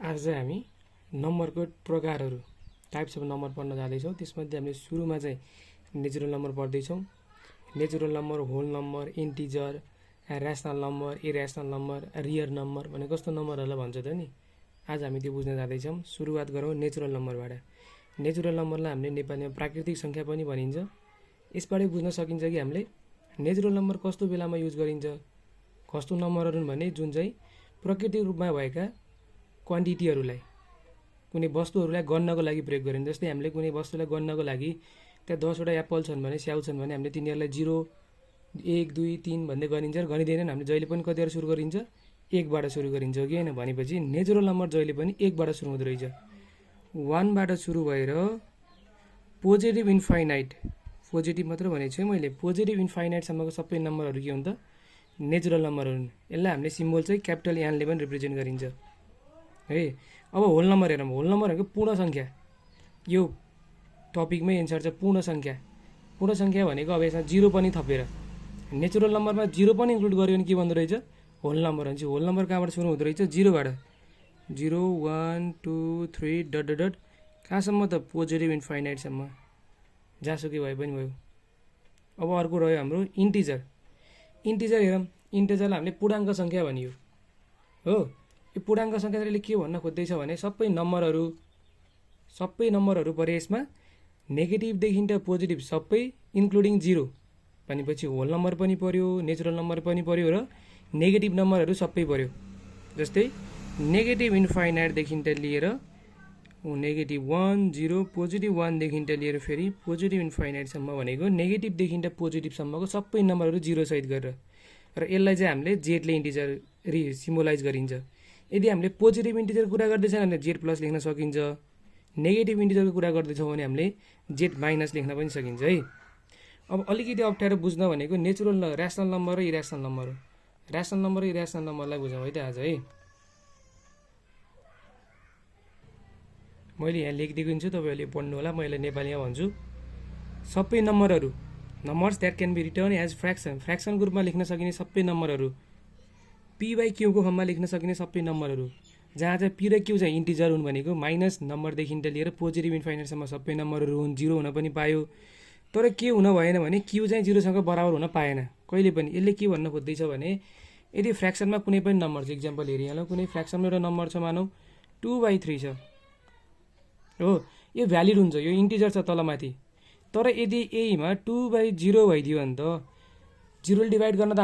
आज चाहिँ हामी नम्बरको प्रकारहरू टाइप्स अफ नम्बर पढ्न जाँदैछौँ। त्यसमध्ये हामीले सुरुमा चाहिँ नेचुरल नम्बर पढ्दैछौँ। Natural number, whole number, integer, rational number, irrational number, real number भने कस्तो नम्बरहरूलाई भन्छ त नि। आज हामी त्यो बुझ्न जाँदैछौँ। सुरुवात गरौँ नेचुरल नम्बरबाट। नेचुरल नम्बरलाई हामीले नेपालीमा प्राकृतिक सङ्ख्या पनि भनिन्छ। यसबाटै बुझ्न सकिन्छ कि हामीले नेचुरल नम्बर कस्तो बेलामा युज गरिन्छ। कस्तो नम्बरहरू भने जुन चाहिँ प्राकृतिक रूपमा भएका क्वान्टिटीहरूलाई, कुनै वस्तुहरूलाई गन्नको लागि प्रयोग गरिन्छ। जस्तै हामीले कुनै वस्तुलाई गन्नको लागि त्यहाँ 10वटा एप्पल छन् भने, स्याउ छन् भने हामीले तिनीहरूलाई 0, 1, 2, 3 भन्दै गनिन्छ र गनिँदैनन्। हामीले जहिले पनि कतिबाट सुरु गरिन्छ, 1बाट सुरु गरिन्छ कि होइन भनेपछि नेचुरल नम्बर जहिले पनि 1बाट सुरु हुँदो रहेछ। 1बाट सुरु भएर पोजिटिभ इन्फाइनाइट, पोजिटिभ मात्र भनेको छु मैले, पोजिटिभ इन्फाइनाइटसम्मको सबै नम्बरहरू के हुन् त नेचुरल नम्बरहरू हुन्। यसलाई हामीले सिम्बल चाहिँ क्यापिटल एनले पनि रिप्रेजेन्ट गरिन्छ है। अब होल नम्बर हेरौँ। होल नम्बर भनेको पूर्ण सङ्ख्या। यो टपिकमै एन्सर छ पूर्ण सङ्ख्या। पूर्ण सङ्ख्या भनेको अब यसमा 0 पनि थपेर, नेचुरल नम्बरमा 0 पनि इन्क्लुड गर्यो भने के भन्दो रहेछ, होल नम्बर हुन्छ। होल नम्बर कहाँबाट सुरु हुँदो रहेछ, 0बाट। 0, 1, 2, 3 डट डट डट कहाँसम्म त पोजिटिभ इन्फाइनाइटसम्म, जहाँसुकै भए पनि भयो। अब अर्को रह्यो हाम्रो इन्टिजर। इन्टिजर हेरौँ। इन्टिजरलाई हामीले पूर्णाङ्क सङ्ख्या भनियो हो। यो पूर्णाङ्क सङ्ख्याले के भन्न खोज्दैछ भने सबै नम्बरहरू पऱ्यो यसमा, नेगेटिभदेखि त पोजिटिभ सबै इन्क्लुडिङ 0 भनेपछि होल नम्बर पनि पऱ्यो, नेचुरल नम्बर पनि पऱ्यो र नेगेटिभ नम्बरहरू सबै पऱ्यो। जस्तै नेगेटिभ इन्फाइनाइटदेखि त लिएर नेगेटिभ 1, 0, पोजिटिभ 1देखि त लिएर फेरि पोजिटिभ इन्फाइनाइटसम्म भनेको नेगेटिभदेखि त पोजिटिभसम्मको सबै नम्बरहरू 0 सहित गरेर, र यसलाई चाहिँ हामीले जेडले इन्टिजर सिम्बोलाइज गरिन्छ। यदि हामीले पोजिटिभ इन्टिजरको कुरा गर्दैछौँ भने जेड प्लस लेख्न सकिन्छ। नेगेटिभ इन्टिजरको कुरा गर्दैछौँ भने हामीले जेड माइनस लेख्न पनि सकिन्छ है। अब अलिकति अप्ठ्यारो बुझ्न भनेको नेचुरल ऱ्यासनल नम्बर र इरेसनल नम्बर हो। ऱ्यासनल नम्बर र इरेसनल नम्बरलाई बुझौँ है त आज है। मैले यहाँ लेखिदिएको हुन्छु, तपाईँहरूले पढ्नु होला, मैले नेपालीमा भन्छु। सबै नम्बरहरू, numbers that can be written as fraction, फ्र्याक्सनको रूपमा लेख्न सकिने सबै नम्बरहरू, पी बाई क्यूको फर्ममा लेख्न सकिने सबै नम्बरहरू, जहाँ चाहिँ पी र क्यू चाहिँ इन्टिजर हुन् भनेको माइनस नम्बरदेखि त लिएर पोजिटिभ इन्फाइनाइटसम्म सबै नम्बरहरू हुन्। 0 हुन पनि पायो, तर के हुन भएन भने क्यू चाहिँ 0सँग बराबर हुन पाएन कहिले पनि। यसले के भन्न खोज्दैछ भने यदि फ्र्याक्सनमा कुनै पनि नम्बर छ, इक्जाम्पल हेरिहालौँ, कुनै फ्र्याक्सनमा एउटा नम्बर छ, मानौँ 2/3 छ हो। यो भ्यालिड हुन्छ, यो इन्टिजर छ तलमाथि। तर यदि यहीमा 2/0 भइदियो भने त 0ले डिभाइड गर्न त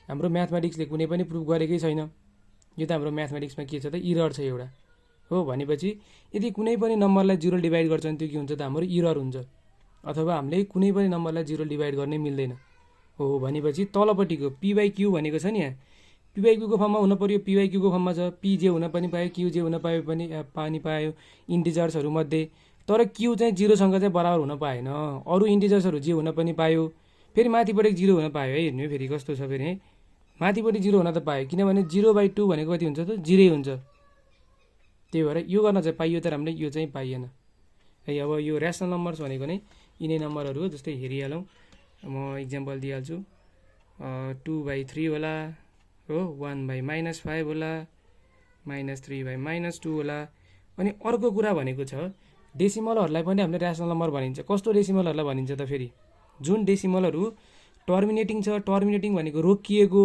हाम्रो म्याथमेटिक्सले कुनै पनि प्रुभ गरेकै छैन। यो त हाम्रो म्याथमेटिक्समा के छ त, इरर छ एउटा हो। भनेपछि यदि कुनै पनि नम्बरलाई 0 डिभाइड गर्छ भने त्यो के हुन्छ त, हाम्रो इरर हुन्छ। अथवा हामीले कुनै पनि नम्बरलाई 0 डिभाइड गर्नै मिल्दैन हो। भनेपछि तलपट्टिको पी बाई क्यू भनेको छ नि, यहाँ पी बाई क्यूको फर्ममा हुन पर्यो, पी बाई क्यूको फर्ममा छ। पी जे हुन पनि पायो, क्यू जे हुन पनि पायो इन्टिजर्सहरूमध्ये। तर क्यू चाहिँ 0सँग चाहिँ बराबर हुन पाएन। अरू इन्टिजर्सहरू जे हुन पनि पायो, फेरि माथिपट्टि 0 हुन पायो है। हेर्नु फेरि कस्तो छ फेरि है, माथिपट्टि 0 हुन त पायो, किनभने 0/2 भनेको कति हुन्छ त, 0 हुन्छ। त्यही भएर यो गर्न चाहिँ पाइयो, तर हामीले यो चाहिँ पाइएन है। अब यो ऱ्यासनल नम्बर्स भनेको नै यिनै नम्बरहरू हो। जस्तै हेरिहालौँ, म इक्जाम्पल दिइहाल्छु। 2/3 होला हो, 1/-5 होला, -3/-2 होला। अनि अर्को कुरा भनेको छ डेसिमलहरूलाई पनि हामीले ऱ्यासनल नम्बर भनिन्छ। कस्तो डेसिमलहरूलाई भनिन्छ त फेरि, जुन डेसिमलहरू टर्मिनेटिङ छ, टर्मिनेटिङ भनेको रोकिएको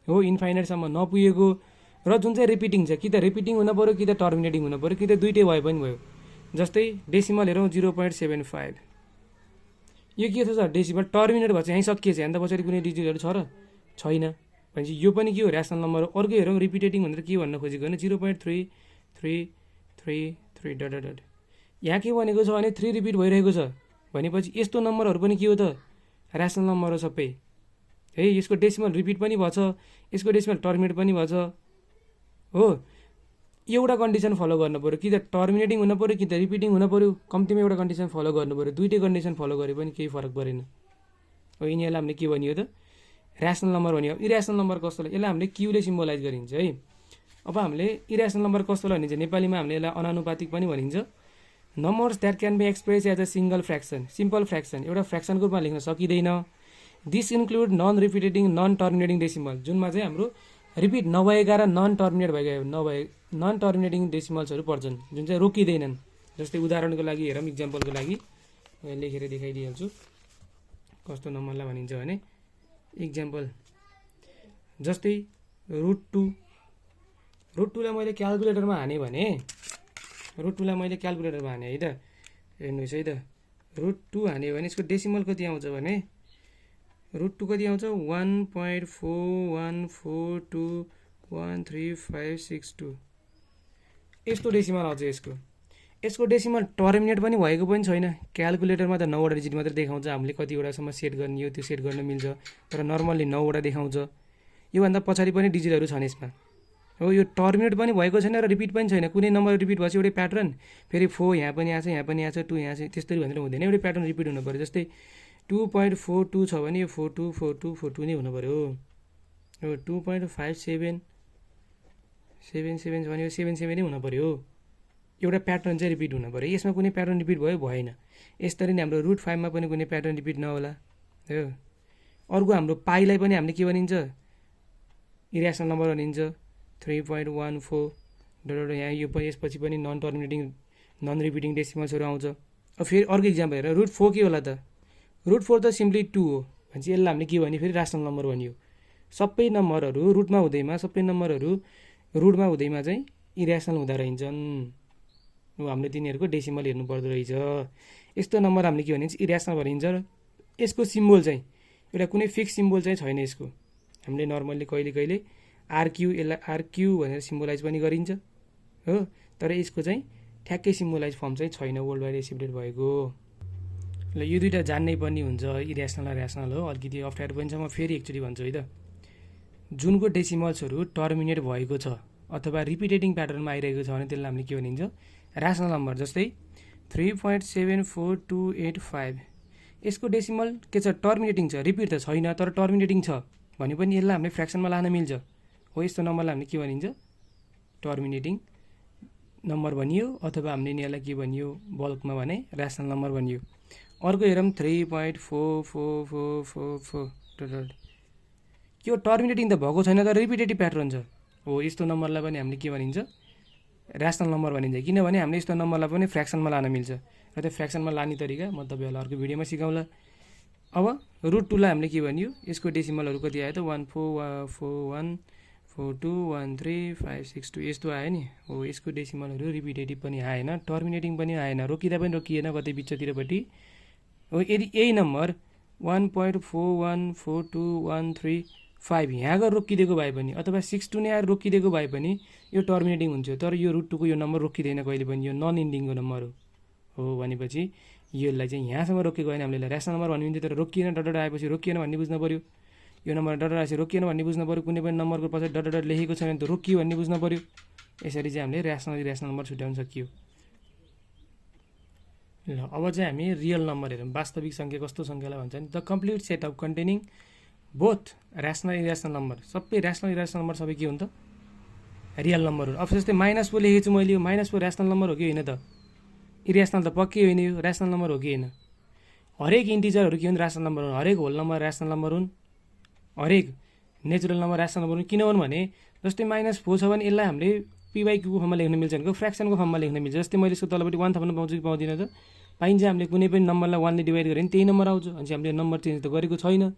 हो, इन्फाइनाइटसम्म नपुगेको, र जुन चाहिँ रिपिटिङ छ, कि त रिपिटिङ हुन पऱ्यो, कि त टर्मिनेटिङ हुन पऱ्यो, कि त दुइटै भए पनि भयो। जस्तै डेसिमल हेरौँ 0.75, यो के छ डेसिमल टर्मिनेट भएछ, यहीँ सकिएछ, यहाँ त पछाडि कुनै डिजिटहरू छ र छैन। भनेपछि यो पनि के हो, ऱ्यासनल नम्बर हो। अर्को हेरौँ रिपिटेटिङ भनेर के भन्न खोजेको भने 0.333 डट डट डट, यहाँ के भनेको छ भने 3 रिपिट भइरहेको छ। भनेपछि यस्तो नम्बरहरू पनि के हो त, ऱ्यासनल नम्बर हो सबै है। यसको डेसिमल रिपिट पनि भएछ, यसको डेसिमल टर्मिनेट पनि भएछ हो। एउटा कन्डिसन फलो गर्नु पऱ्यो, कि त टर्मिनेटिङ हुन पऱ्यो, कि त रिपिटिङ हुन पऱ्यो। कम्तीमा एउटा कन्डिसन फलो गर्नु पऱ्यो। दुइटै कन्डिसन फलो गरे पनि केही फरक परेन हो। यिनीहरूलाई हामीले के भनियो त, ऱ्यासनल नम्बर भनियो। इरेसनल नम्बर कस्तोलाई, यसलाई हामीले क्यूले सिम्बोलाइज गरिन्छ है। अब हामीले इरेसनल नम्बर कस्तोलाई भनिन्छ, नेपालीमा हामीले यसलाई अनानुपातिक पनि भनिन्छ। Numbers that can be express as a single fraction, simple fraction, एउटा फ्र्याक्सनको रूपमा लेख्न सकिँदैन। This include non repeating, non terminating decimal, जुनमा चाहिँ हाम्रो रिपिट नभएका र नन टर्मिनेट भएका नन टर्मिनेटिङ डेसिमल्सहरू पर्छन् जुन चाहिँ रोकिँदैनन्। जस्तै उदाहरणको लागि हेरौँ, इक्जाम्पलको लागि लेखेर देखाइदिइहाल्छु कस्तो नम्बरलाई भनिन्छ भने। इक्जाम्पल जस्तै रुट 2 मैले क्यालकुलेटरमा हाने भने है त, हेर्नुहोस् है त, रुट 2 हाने भने यसको डेसिमल कति आउँछ भने रुट 2 कति आउँछ 1.4142135562 यस्तो डेसिमल आउँछ। यसको डेसिमल टर्मिनेट पनि भएको पनि छैन। क्यालकुलेटरमा त 9 वटा डिजिट मात्रै देखाउँछ, हामीले कतिवटासम्म सेट गर्ने हो त्यो सेट गर्न मिल्छ, तर नर्मल्ली 9 वटा देखाउँछ। योभन्दा पछाडि पनि डिजिटहरू छन् यसमा। हो, यो टर्मिनेट पनि भएको छैन र रिपिट पनि छैन। कुनै नम्बर रिपिट भएपछि एउटै प्याटर्न, फेरि 4 यहाँ पनि आएको छ, यहाँ पनि आएको छ, 2 यहाँ छ, त्यस्तरी भनेर हुँदैन, एउटै प्याटर्न रिपिट हुनु पऱ्यो। जस्तै 2.42 छ भने यो 424242 नै हुनु पऱ्यो। हो, 2.5777 छ भने यो 77 नै हुनु पऱ्यो। एउटा प्याटर्न चाहिँ रिपिट हुनु पऱ्यो। यसमा कुनै प्याटर्न रिपिट भयो भएन। यसरी नै हाम्रो रुट 5 मा पनि कुनै प्याटर्न रिपिट नहोला। हो, अर्को हाम्रो पाईलाई पनि हामीले के भनिन्छ, इरेसनल नम्बर भनिन्छ। 3.14 यहाँ यो यसपछि पनि नन टर्मिनेटिङ नन रिपिटिङ डेसिमल्सहरू आउँछ। अब फेरि अर्को इक्जाम्पल हेर, रुट 4 के होला त, रुट 4 त सिम्पली 2 हो भने चाहिँ यसलाई हामीले के भन्यो, फेरि रासनल नम्बर भनियो। सबै नम्बरहरू रुटमा हुँदैमा चाहिँ इरेसनल हुँदो रहेछन्। हामीले तिनीहरूको डेसिमल हेर्नु पर्दो रहेछ। यस्तो नम्बर हामीले के भनिन्छ, इरेसनल भनिन्छ। र यसको सिम्बोल चाहिँ एउटा कुनै फिक्स सिम्बोल चाहिँ छैन यसको। हामीले नर्मल्ली कहिले यसलाई आरक्यू भनेर सिम्बोलाइज पनि गरिन्छ। हो, तर यसको चाहिँ ठ्याक्कै सिम्बोलाइज फर्म चाहिँ छैन वर्ल्ड वाइड एक्सेप्टेड भएको। ल, यो दुइटा जान्नै पर्ने हुन्छ, इरेसनल र रेसनल हो। अलिकति अप्ठ्यारो पनि छ, म फेरि एकचोटि भन्छु है त। जुनको डेसिमल्सहरू टर्मिनेट भएको छ अथवा रिपिटेटिङ प्याटर्नमा आइरहेको छ भने त्यसलाई हामीले के भनिन्छ, रासनल नम्बर। जस्तै 3.74285 यसको डेसिमल के छ, टर्मिनेटिङ छ, रिपिट त छैन तर टर्मिनेटिङ छ भने पनि यसलाई हामीले फ्र्याक्सनमा लान मिल्छ। हो, यस्तो नम्बरलाई हामीले के भनिन्छ, टर्मिनेटिङ नम्बर भनियो, अथवा हामीले यिनीहरूलाई के भनियो बल्कमा भने रासनल नम्बर भनियो। अर्को हेरौँ 3.444444 यो टर्मिनेटिङ त भएको छैन तर रिपिटेटिभ प्याटर्न छ। हो, यस्तो नम्बरलाई पनि हामीले के भनिन्छ, रासनल नम्बर भनिन्छ। किनभने हामीले यस्तो नम्बरलाई पनि फ्र्याक्सनमा लान मिल्छ। र त्यो फ्र्याक्सनमा लाने तरिका म तपाईँहरूलाई अर्को भिडियोमा सिकाउँला। अब रुट 2 लाई हामीले के भनियो, यसको डेसिमलहरू कति आयो त 144142135562 यस्तो आयो नि। हो, यसको डेसिमलहरू रिपिटेटिभ पनि आएन, टर्मिनेटिङ पनि आएन, रोकिँदा पनि रोकिएन कतै बिचतिरपट्टि। हो, यदि यही नम्बर 1.41421355 यहाँ गएर रोकिदिएको भए पनि अथवा 62 नै आएर रोकिदिएको भए पनि यो टर्मिनेटिङ हुन्थ्यो। तर यो रुट 2 को यो नम्बर रोकिँदैन कहिले पनि, यो नन इन्डिङको नम्बर हो। भनेपछि यसलाई चाहिँ यहाँसम्म रोकेको होइन, हामीले रेसनल नम्बर भन्नु मिल्थ्यो तर रोकिएन, डट आएपछि रोकिएन भन्ने बुझ्नु पऱ्यो। यो नम्बर डट आएपछि रोकिएन भन्ने बुझ्नु पऱ्यो। कुनै पनि नम्बरको पछाडि डट लेखेको छैन त रोकियो भन्ने बुझ्नु पऱ्यो। यसरी चाहिँ हामीले रेसनल नम्बर छुट्याउन सकियो। ल, अब चाहिँ हामी रियल नम्बर हेरौँ। वास्तविक सङ्ख्या कस्तो सङ्ख्यालाई भन्छ नि, the complete set of containing both rational irrational number. सबै रेसनल इरेसनल नम्बर सबै के हुन्छ, रियल नम्बरहरू। अब जस्तै -4 लेखेको छु मैले, यो -4 रेसनल नम्बर हो कि होइन त, इरेसनल त पक्कै होइन, यो रेसनल नम्बर हो कि होइन। हरेक इन्टिजरहरू के हुन्, रेसनल नम्बर हुन्। हरेक होल नम्बर रेसनल नम्बर हुन्, हरेक नेचुरल नम्बर रेसनल नम्बर हुन्। किनभने भने जस्तै -4 छ भने यसलाई हामीले p/q को फर्ममा लेख्न मिल्छ भनेको फ्र्याक्सनको फर्ममा लेख्न मिल्छ। जस्तै मैले यसको तलपट्टि 1 थप्न पाउँछु कि पाउँदिनँ त, पाइन्छ। हामीले कुनै पनि नम्बरलाई 1 ले डिभाइड गऱ्यो भने त्यही नम्बर आउँछ। अनि हामीले नम्बर चेन्ज त गरेको छैन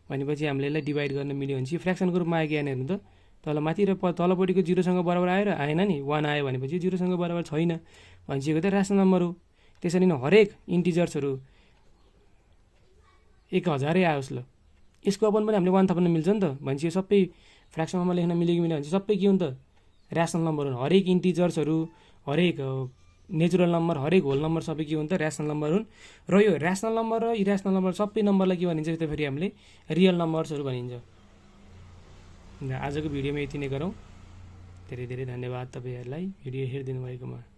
भनेपछि हामीले यसलाई डिभाइड गर्न मिल्यो भने चाहिँ फ्र्याक्सनको रूपमा आयो कि आएन हेर्नु त। तल माथि र तलपट्टिको 0सँग बराबर आयो र आएन नि, 1 आयो भनेपछि 0सँग बराबर छैन भनिसकेको त रेसनल नम्बर हो। त्यसरी नै हरेक इन्टिजर्सहरू 1000 आओस्, ल यसको अपन पनि हामीले 1 थप्न मिल्छ नि त। भनेपछि यो सबै फ्र्याक्सनमा लेख्न मिल्यो कि मिल्यो भने सबै के हुन् त, रेसनल नम्बर हुन्। हरेक इन्टिजर्सहरू, हरेक नेचुरल नम्बर, हरेक होल नम्बर सबै के हुन् त, रेसनल नम्बर हुन्। र यो रेसनल नम्बर र इरेसनल नम्बर सबै नम्बरलाई के भनिन्छ त, फेरि हामीले रियल नम्बर्सहरू भनिन्छ। आजको भिडियोमा यति नै गरौँ। धेरै धेरै धन्यवाद तपाईँहरूलाई भिडियो हेरिदिनु भएकोमा।